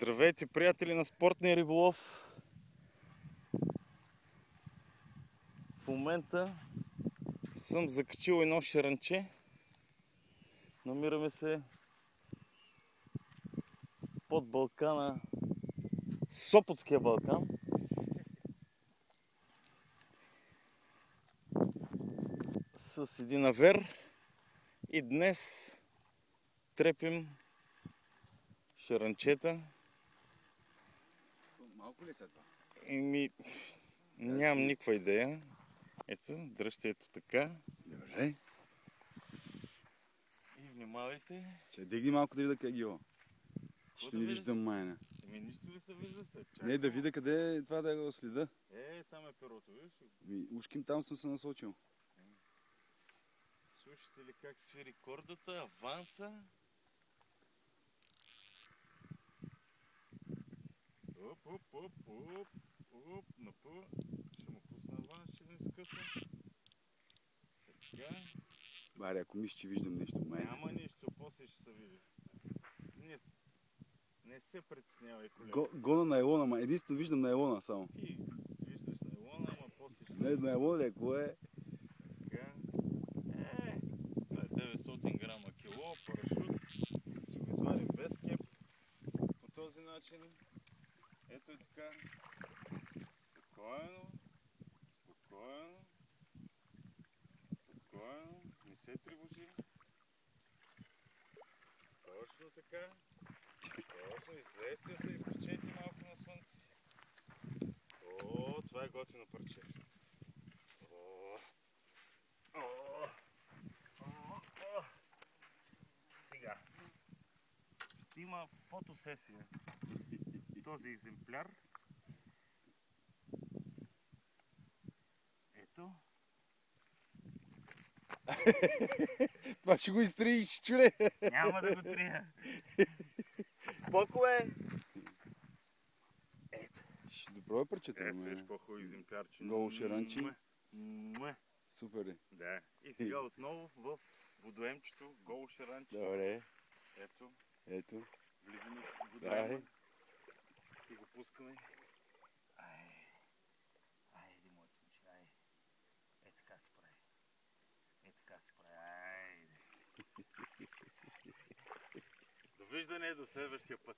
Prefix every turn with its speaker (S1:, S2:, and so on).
S1: Здравейте, приятели на спортния риболов! В момента съм закачил едно шаранче. Намираме се под Балкана, Сопотския Балкан. С един авер и днес трепим шаранчета.
S2: Малко ли са това?
S1: Нямам никаква идея. Ето, дръжте ето така.
S2: Добре.
S1: И внимавайте.
S2: Че дигни малко да видя къде ги. Ще
S1: да
S2: не
S1: видиш?
S2: виждам майна.
S1: Нищо ли се вижда се?
S2: Не, да видя къде е това, да го следа.
S1: Там е перото, виж?
S2: Ушким там съм се насочил.
S1: Слушате ли как свири кордата, аванса? Оп, на пъ. Ще му пусна аванс, ще ми скъса. Така.
S2: Баре, ако мисля, че виждам нещо майна.
S1: Няма нищо, после ще се види. Не се притеснявай, колега.
S2: Гона на елона, ма единствено виждам на елона само.
S1: Ти виждаш на елона, ама после ще се
S2: Не, на елона ли, какво е?
S1: Така. Това е 900 грама кило, парашут. Ще го извадим без кеп. По този начин. Ето и така. Спокойно. Спокойно. Спокойно. Не се тревожи. Точно така. Точно. Излезте се, изпечете малко на слънце. О, това е готино парче. Сега. Ще има фотосесия с този екземпляр. Ето.
S2: Това ще го изтриеш, чуле!
S1: Няма да го трия. Спокой! Ето.
S2: Добро е парчето.
S1: Ето, виж по-хубаво екземплярче.
S2: Голо шаранче.
S1: Муе.
S2: Супер е.
S1: Да. И сега отново в водоемчето, голо шаранче.
S2: Добре.
S1: Ето.
S2: Ето.
S1: Влизаме в водоема. И го пускаме. Айде, моето момче, айде. Е така се прави. Е така се прави. Айде. Довиждане до следващия път.